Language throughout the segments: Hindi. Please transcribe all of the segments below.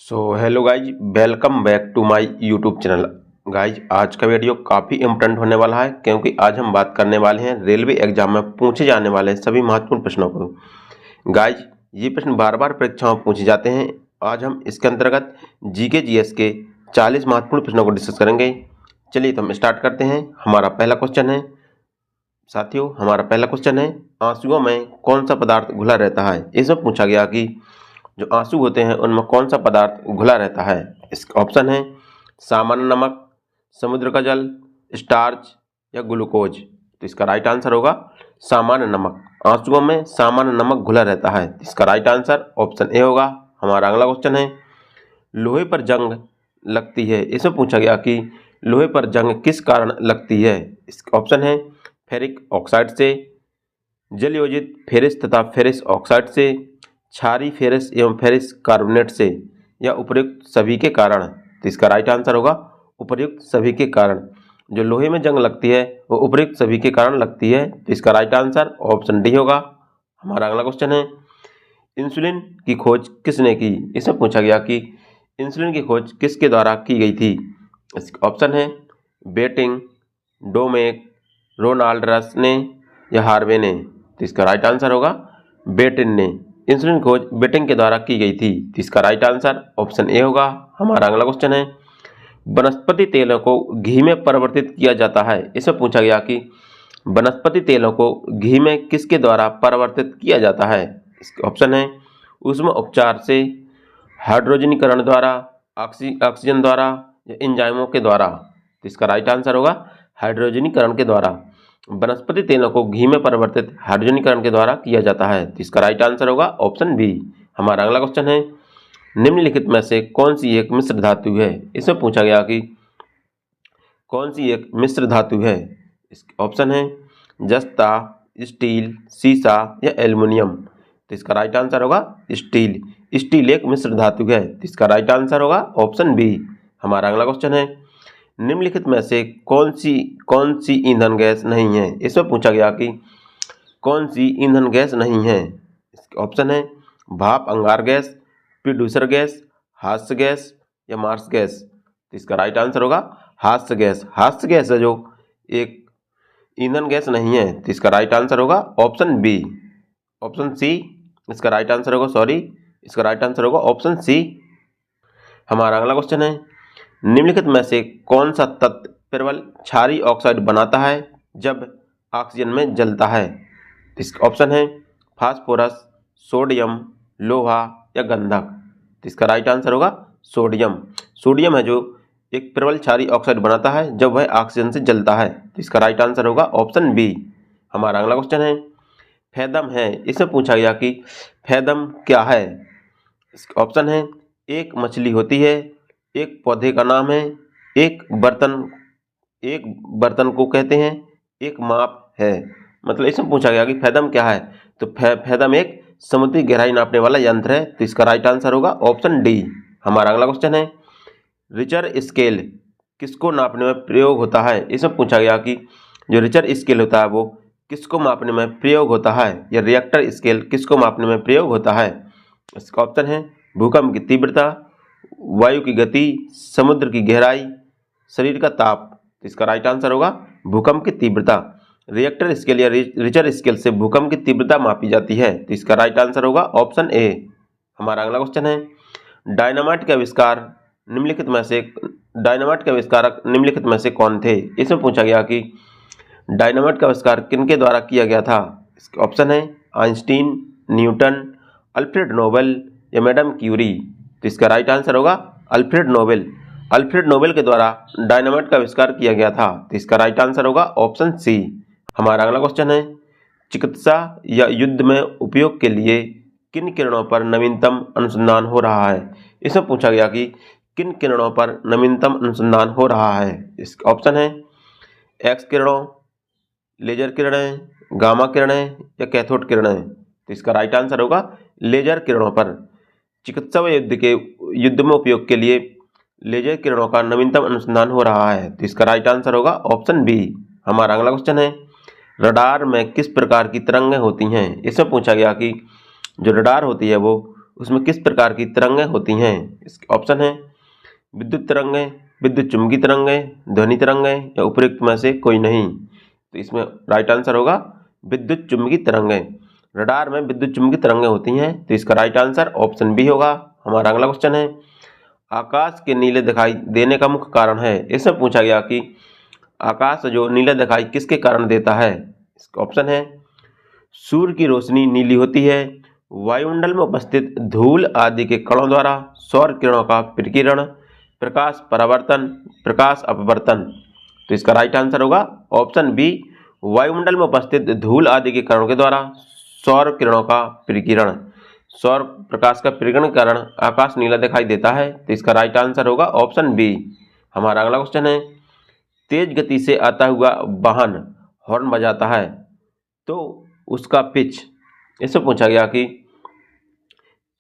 Hello guys, welcome back to my YouTube channel. Guys, आज का वीडियो काफ़ी इम्पोर्टेंट होने वाला है क्योंकि आज हम बात करने वाले हैं रेलवे एग्जाम में पूछे जाने वाले सभी महत्वपूर्ण प्रश्नों को। गाइज, ये प्रश्न बार बार परीक्षाओं में पूछे जाते हैं। आज हम इसके अंतर्गत जीके जीएस के 40 महत्वपूर्ण प्रश्नों को डिस्कस करेंगे। चलिए तो हम स्टार्ट करते हैं। हमारा पहला क्वेश्चन है आंसुओं में कौन सा पदार्थ घुला रहता है। इसमें पूछा गया कि जो आंसू होते हैं उनमें कौन सा पदार्थ घुला रहता है। इसका ऑप्शन है सामान्य नमक, समुद्र का जल, स्टार्च या ग्लूकोज। तो इसका राइट आंसर होगा सामान्य नमक। आंसुओं में सामान्य नमक घुला रहता है। इसका राइट आंसर ऑप्शन ए होगा। हमारा अगला क्वेश्चन है लोहे पर जंग लगती है। इसमें पूछा गया कि लोहे पर जंग किस कारण लगती है। इसका ऑप्शन है फेरिक ऑक्साइड से, जलयोजित फेरिस तथा फेरिस ऑक्साइड से, क्षारीय फेरिस एवं फेरिस कार्बोनेट से, या उपर्युक्त सभी के कारण। तो इसका राइट आंसर होगा उपर्युक्त सभी के कारण। जो लोहे में जंग लगती है वो उपर्युक्त सभी के कारण लगती है। तो इसका राइट आंसर ऑप्शन डी होगा। हमारा अगला क्वेश्चन है इंसुलिन की खोज किसने की। इसमें पूछा गया कि इंसुलिन की खोज किसके द्वारा की गई थी। इसका ऑप्शन है बेटिंग, डोमेक, रोनाल्ड रस ने या हार्वे ने। तो इसका राइट आंसर होगा बेटिन ने। इंसुलिन खोज बेटिंग के द्वारा की गई थी। तो इसका राइट आंसर ऑप्शन ए होगा। हमारा अगला क्वेश्चन है वनस्पति तेलों को घी में परिवर्तित किया जाता है। इसमें पूछा गया कि वनस्पति तेलों को घी में किसके द्वारा परिवर्तित किया जाता है। इसका ऑप्शन है ऊष्म उपचार से, हाइड्रोजनीकरण द्वारा, ऑक्सीजन द्वारा या एंजाइमों के द्वारा। तो इसका राइट आंसर होगा हाइड्रोजनीकरण के द्वारा। वनस्पति तेलों को घी में परिवर्तित हाइड्रोजनीकरण के द्वारा किया जाता है। तो इसका राइट आंसर होगा ऑप्शन बी। हमारा अगला क्वेश्चन है निम्नलिखित में से कौन सी एक मिश्र धातु है। इसमें पूछा गया कि कौन सी एक मिश्र धातु है। इसका ऑप्शन है जस्ता, स्टील, सीसा या एल्युमिनियम। तो इसका राइट आंसर होगा स्टील। स्टील एक मिश्र धातु है। तो इसका राइट आंसर होगा ऑप्शन बी। हमारा अगला क्वेश्चन है निम्नलिखित में से कौन सी ईंधन गैस नहीं है। इसमें पूछा गया कि कौन सी ईंधन गैस नहीं है। इसका ऑप्शन है भाप अंगार गैस, प्रोड्यूसर गैस, हास्य गैस या मार्स गैस। तो इसका राइट आंसर होगा हास्य गैस। हास्य गैस है जो एक ईंधन गैस नहीं है। तो इसका राइट आंसर होगा ऑप्शन बी, ऑप्शन सी। इसका राइट आंसर होगा ऑप्शन सी। हमारा अगला क्वेश्चन है निम्नलिखित में से कौन सा तत्व प्रबल क्षारीय ऑक्साइड बनाता है जब ऑक्सीजन में जलता है। इसका ऑप्शन है फास्फोरस, सोडियम, लोहा या गंधक। तो इसका राइट आंसर होगा सोडियम। सोडियम है जो एक प्रबल क्षारीय ऑक्साइड बनाता है जब वह ऑक्सीजन से जलता है। तो इसका राइट आंसर होगा ऑप्शन बी। हमारा अगला क्वेश्चन है फैदम है। इसमें पूछा गया कि फैदम क्या है। इसका ऑप्शन है एक मछली होती है, एक पौधे का नाम है, एक बर्तन को कहते हैं, एक माप है। मतलब इसमें पूछा गया कि फैदम क्या है। तो फैदम एक समुद्री गहराई नापने वाला यंत्र है। तो इसका राइट आंसर होगा ऑप्शन डी। हमारा अगला क्वेश्चन है रिचर स्केल किसको नापने में प्रयोग होता है। इसमें पूछा गया कि जो रिचर स्केल होता है वो किसको मापने में प्रयोग होता है, या रिएक्टर स्केल किसको मापने में प्रयोग होता है। इसका ऑप्शन है भूकंप की तीव्रता, वायु की गति, समुद्र की गहराई, शरीर का ताप। तो इसका राइट आंसर होगा भूकंप की तीव्रता। रिएक्टर स्केल या रिचर स्केल से भूकंप की तीव्रता मापी जाती है। तो इसका राइट आंसर होगा ऑप्शन ए। हमारा अगला क्वेश्चन है डायनामाइट के आविष्कारक निम्नलिखित में से कौन थे। इसमें पूछा गया कि डायनामाइट का आविष्कार किनके द्वारा किया गया था। इसका ऑप्शन है आइंस्टीन, न्यूटन, अल्फ्रेड नोबेल या मैडम क्यूरी। तो इसका राइट आंसर होगा अल्फ्रेड नोबेल। अल्फ्रेड नोबेल के द्वारा डायनामाइट का आविष्कार किया गया था। तो इसका राइट आंसर होगा ऑप्शन सी। हमारा अगला क्वेश्चन है चिकित्सा या युद्ध में उपयोग के लिए किन किरणों पर नवीनतम अनुसंधान हो रहा है। इसमें पूछा गया कि किन किरणों पर नवीनतम अनुसंधान हो रहा है। इसका ऑप्शन है एक्स किरणों, लेजर किरणें, गामा किरणें या कैथोड किरणें। तो इसका राइट आंसर होगा लेजर किरणों पर। चिकित्सा व युद्ध में उपयोग के लिए लेजर किरणों का नवीनतम अनुसंधान हो रहा है। तो इसका राइट आंसर होगा ऑप्शन बी। हमारा अगला क्वेश्चन है रडार में किस प्रकार की तरंगें होती हैं। इसमें पूछा गया कि जो रडार होती है वो उसमें किस प्रकार की तरंगें होती हैं? इसके ऑप्शन है विद्युत तरंगें, विद्युत चुम्बकीय तरंगें, ध्वनि तरंगें या उपरोक्त में से कोई नहीं। तो इसमें राइट आंसर होगा विद्युत चुम्बकीय तरंगें। रडार में विद्युत चुम्बकीय तरंगें होती हैं, तो इसका राइट आंसर ऑप्शन बी होगा। हमारा अगला क्वेश्चन है आकाश के नीले दिखाई देने का मुख्य कारण है। इसमें पूछा गया कि आकाश जो नीला दिखाई किसके कारण देता है? इसका ऑप्शन है सूर्य की रोशनी नीली होती है, वायुमंडल में उपस्थित धूल आदि के कणों द्वारा सौर किरणों का प्रकीर्णन, प्रकाश परावर्तन, प्रकाश अपवर्तन। तो इसका राइट आंसर होगा ऑप्शन बी वायुमंडल में उपस्थित धूल आदि के कणों के द्वारा सौर किरणों का प्रकीर्णन। सौर प्रकाश का प्रकीर्णन के कारण आकाश नीला दिखाई देता है, तो इसका राइट आंसर होगा ऑप्शन बी। हमारा अगला क्वेश्चन है तेज गति से आता हुआ वाहन हॉर्न बजाता है तो उसका पिच। इससे पूछा गया कि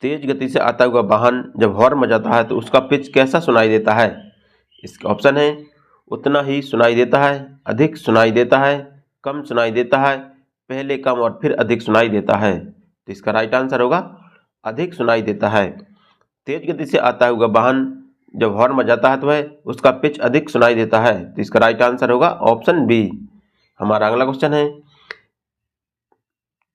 तेज गति से आता हुआ वाहन जब हॉर्न बजाता है तो उसका पिच कैसा सुनाई देता है? इसका ऑप्शन है उतना ही सुनाई देता है, अधिक सुनाई देता है, कम सुनाई देता है, पहले कम और फिर अधिक सुनाई देता है। तो इसका राइट आंसर होगा अधिक सुनाई देता है। तेज गति से आता हुआ वाहन जब हॉर्न बजाता है तो वह उसका पिच अधिक सुनाई देता है, तो इसका राइट आंसर होगा ऑप्शन बी। हमारा अगला क्वेश्चन है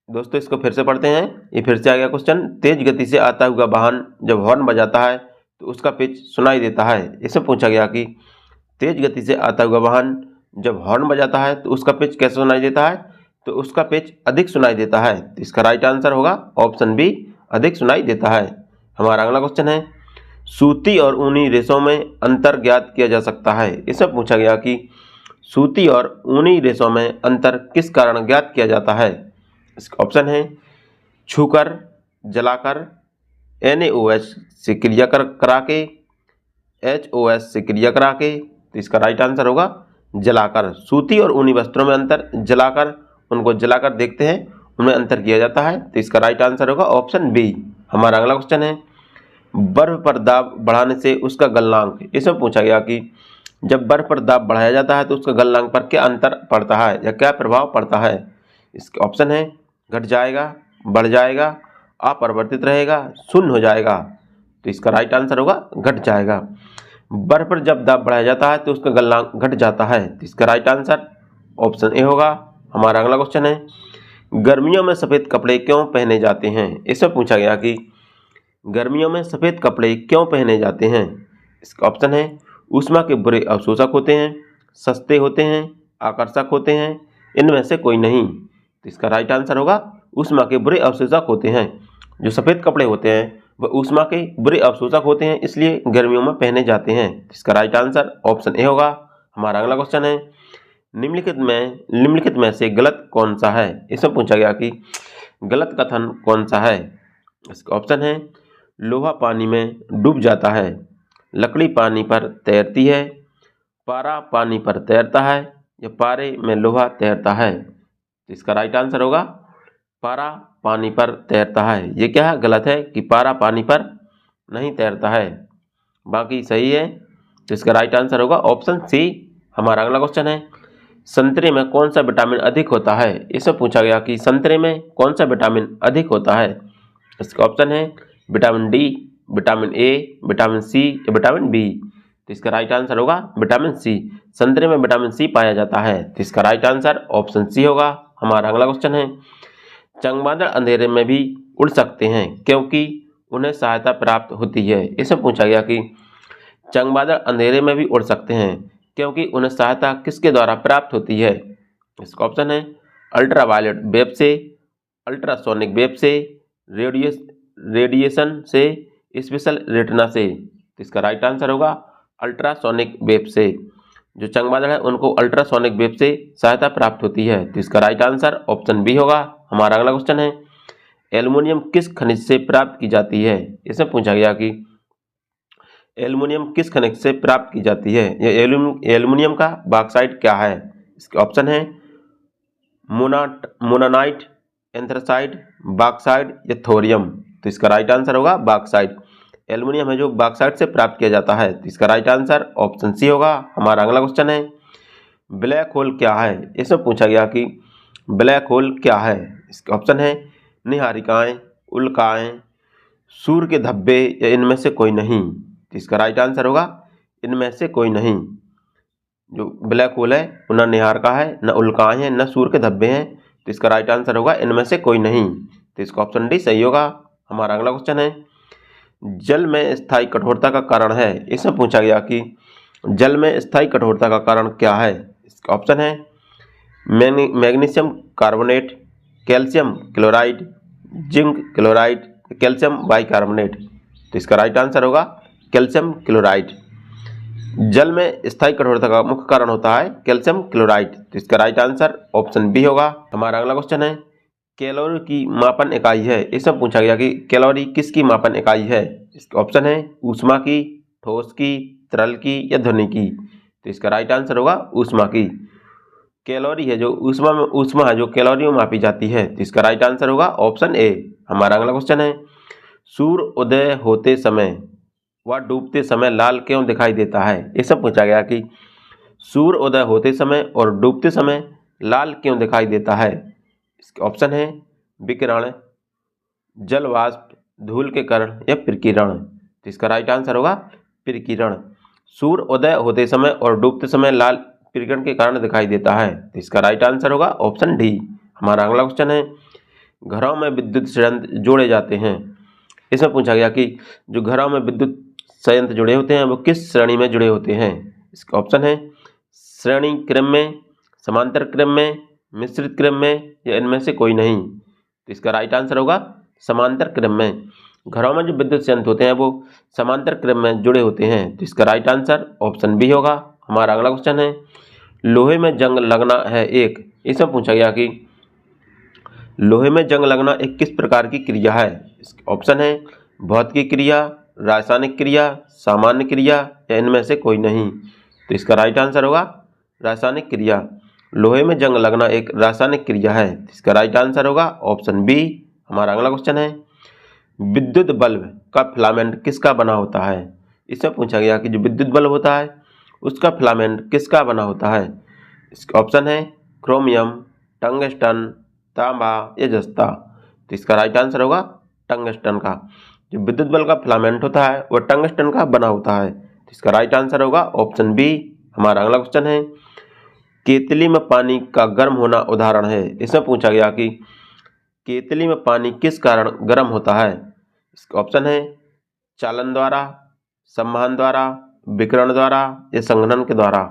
दोस्तों, इसको फिर से पढ़ते हैं। ये फिर से आ गया क्वेश्चन, तेज गति से आता हुआ वाहन जब हॉर्न बजाता है तो उसका पिच सुनाई देता है। इसमें पूछा गया कि तेज गति से आता हुआ वाहन जब हॉर्न बजाता है तो उसका पिच कैसे सुनाई देता है? तो उसका पिच अधिक सुनाई देता है, तो इसका राइट आंसर होगा ऑप्शन बी अधिक सुनाई देता है। हमारा अगला क्वेश्चन है सूती और ऊनी रेशों में अंतर ज्ञात किया जा सकता है। इसमें पूछा गया कि सूती और ऊनी रेशों में अंतर किस कारण ज्ञात किया जाता है? इसका ऑप्शन है छूकर, जलाकर, NaOH से क्रिया करा के, HOS से क्रिया करा के। तो इसका राइट आंसर होगा जलाकर। सूती और ऊनी वस्त्रों में अंतर जलाकर, उनको जलाकर देखते हैं उनमें अंतर किया जाता है, तो इसका राइट आंसर होगा ऑप्शन बी। हमारा अगला क्वेश्चन है बर्फ पर दाब बढ़ाने से उसका गलनांक। इसमें पूछा गया कि जब बर्फ पर दाब बढ़ाया जाता है तो उसका गलनांक पर क्या अंतर पड़ता है या क्या प्रभाव पड़ता है? इसके ऑप्शन है घट जाएगा, बढ़ जाएगा, अपरिवर्तित रहेगा, शून्य हो जाएगा। तो इसका राइट आंसर होगा घट जाएगा। बर्फ पर जब दाब बढ़ाया जाता है तो उसका गलनांक घट जाता है, तो इसका राइट आंसर ऑप्शन ए होगा। हमारा अगला क्वेश्चन है गर्मियों में सफ़ेद कपड़े क्यों पहने जाते हैं? इसमें पूछा गया कि गर्मियों में सफ़ेद कपड़े क्यों पहने जाते हैं? इसका ऑप्शन है ऊष्मा के बुरे अवशोषक होते हैं, सस्ते होते हैं, आकर्षक होते हैं, इनमें से कोई नहीं। तो इसका राइट आंसर होगा ऊष्मा के बुरे अवशोषक होते हैं। जो सफ़ेद कपड़े होते हैं वह ऊष्मा के बुरे अवशोषक होते हैं, इसलिए गर्मियों में पहने जाते हैं। इसका राइट आंसर ऑप्शन ए होगा। हमारा अगला क्वेश्चन है निम्नलिखित में से गलत कौन सा है? इसमें पूछा गया कि गलत कथन कौन सा है? इसका ऑप्शन है लोहा पानी में डूब जाता है, लकड़ी पानी पर तैरती है, पारा पानी पर तैरता है या पारे में लोहा तैरता है। तो इसका राइट आंसर होगा पारा पानी पर तैरता है। ये क्या है? गलत है कि पारा पानी पर नहीं तैरता है, बाकी सही है। तो इसका राइट आंसर होगा ऑप्शन सी। हमारा अगला क्वेश्चन है संतरे में कौन सा विटामिन अधिक होता है? इसमें पूछा गया कि संतरे में कौन सा विटामिन अधिक होता है? इसका ऑप्शन है vitamin D, vitamin A, vitamin C या विटामिन बी। तो इसका राइट आंसर होगा विटामिन सी। संतरे में विटामिन सी पाया जाता है, तो इसका राइट आंसर ऑप्शन सी होगा। हमारा अगला क्वेश्चन है चमगादड़ अंधेरे में भी उड़ सकते हैं क्योंकि उन्हें सहायता प्राप्त होती है। इसमें पूछा गया कि चमगादड़ अंधेरे में भी उड़ सकते हैं क्योंकि उन्हें सहायता किसके द्वारा प्राप्त होती है? इसका ऑप्शन है अल्ट्रावायलेट वेब से, अल्ट्रासोनिक वेब से, रेडिएशन से, स्पेशल रेटिना से। तो इसका राइट आंसर होगा अल्ट्रासोनिक वेब से। जो चमगादड़ है उनको अल्ट्रासोनिक वेब से सहायता प्राप्त होती है, तो इसका राइट आंसर ऑप्शन बी होगा। हमारा अगला क्वेश्चन है एल्युमिनियम किस खनिज से प्राप्त की जाती है? इसमें पूछा गया कि एल्युमिनियम किस खनिज से प्राप्त की जाती है? यह एल्युमिनियम का बॉक्साइट क्या है? इसके ऑप्शन है मोनानाइट, एंथ्रासाइट, बॉक्साइट या थोरियम। तो इसका राइट आंसर होगा बॉक्साइट। एल्युमिनियम है जो बॉक्साइट से प्राप्त किया जाता है, तो इसका राइट आंसर ऑप्शन सी होगा। हमारा अगला क्वेश्चन है ब्लैक होल क्या है? इसमें पूछा गया कि ब्लैक होल क्या है? इसके ऑप्शन है निहारिकाएं, उल्काएं, सूर्य के धब्बे या इनमें से कोई नहीं। तो इसका राइट आंसर होगा इनमें से कोई नहीं। जो ब्लैक होल है वो न निहार का है, न उल्काएं हैं, न सूर्य के धब्बे हैं। तो इसका राइट आंसर होगा इनमें से कोई नहीं। तो इसका ऑप्शन डी सही होगा। हमारा अगला क्वेश्चन है, जल में स्थायी कठोरता का कारण है। इसमें पूछा गया कि जल में स्थायी कठोरता का कारण क्या है। इसका ऑप्शन है magnesium carbonate, calcium chloride, zinc chloride, calcium bicarbonate. तो इसका राइट आंसर होगा कैल्शियम क्लोराइड। जल में स्थायी कठोरता का मुख्य कारण होता है कैल्शियम क्लोराइड। तो इसका राइट आंसर ऑप्शन बी होगा। हमारा अगला क्वेश्चन है, कैलोरी की मापन इकाई है। इसमें पूछा गया कि कैलोरी किसकी मापन इकाई है। इसका ऑप्शन है ऊष्मा की, ठोस की, तरल की या ध्वनि की। तो इसका राइट आंसर होगा ऊष्मा की। कैलोरी है जो ऊष्मा है जो कैलोरी में मापी जाती है। तो इसका राइट आंसर होगा ऑप्शन ए। हमारा अगला क्वेश्चन है, सूर्य उदय होते समय व डूबते समय लाल क्यों दिखाई देता है। ये सब पूछा गया कि सूर्य उदय होते समय और डूबते समय लाल क्यों दिखाई देता है। इसके ऑप्शन है विकिरण, जल वाष्प, धूल के कारण या प्रकीर्ण। तो इसका राइट आंसर होगा प्रकीर्ण। सूर्य उदय होते समय और डूबते समय लाल प्रकीर्ण के कारण दिखाई देता है। तो इसका राइट आंसर होगा ऑप्शन डी। हमारा अगला क्वेश्चन है, घरों में विद्युत संयंत्र जोड़े जाते हैं। इसमें पूछा गया कि जो घरों में विद्युत संयंत्र जुड़े होते हैं वो किस श्रेणी में जुड़े होते हैं। इसका ऑप्शन है श्रेणी क्रम में, समांतर क्रम में, मिश्रित क्रम में या इनमें से कोई नहीं। तो इसका राइट आंसर होगा समांतर क्रम में। घरों में जो विद्युत संयंत्र होते हैं वो समांतर क्रम में जुड़े होते हैं। तो इसका राइट आंसर ऑप्शन बी होगा। हमारा अगला क्वेश्चन है, लोहे में जंग लगना है एक। इसमें पूछा गया कि लोहे में जंग लगना एक किस प्रकार की क्रिया है। इसका ऑप्शन है भौतिक क्रिया, रासायनिक क्रिया, सामान्य क्रिया या इनमें से कोई नहीं। तो इसका राइट आंसर होगा रासायनिक क्रिया। लोहे में जंग लगना एक रासायनिक क्रिया है। इसका राइट आंसर होगा ऑप्शन बी। हमारा अगला क्वेश्चन है, विद्युत बल्ब का फिलामेंट किसका बना होता है। इसमें पूछा गया कि जो विद्युत बल्ब होता है उसका फिलामेंट किसका बना होता है। इसका ऑप्शन है क्रोमियम, टंगस्टन, तांबा या जस्ता। तो इसका राइट आंसर होगा टंगस्टन का। जो विद्युत बल्ब का फिलामेंट होता है वह टंगस्टन का बना होता है। तो इसका राइट आंसर होगा ऑप्शन बी। हमारा अगला क्वेश्चन है, केतली में पानी का गर्म होना उदाहरण है। इसमें पूछा गया कि केतली में पानी किस कारण गर्म होता है। इसका ऑप्शन है चालन द्वारा, संवहन द्वारा, विकिरण द्वारा या संघनन के द्वारा।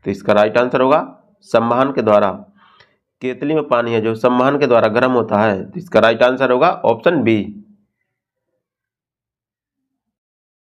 तो इसका राइट आंसर होगा संवहन के द्वारा। केतली में पानी है जो संवहन के द्वारा गर्म होता है। तो इसका राइट आंसर होगा ऑप्शन बी।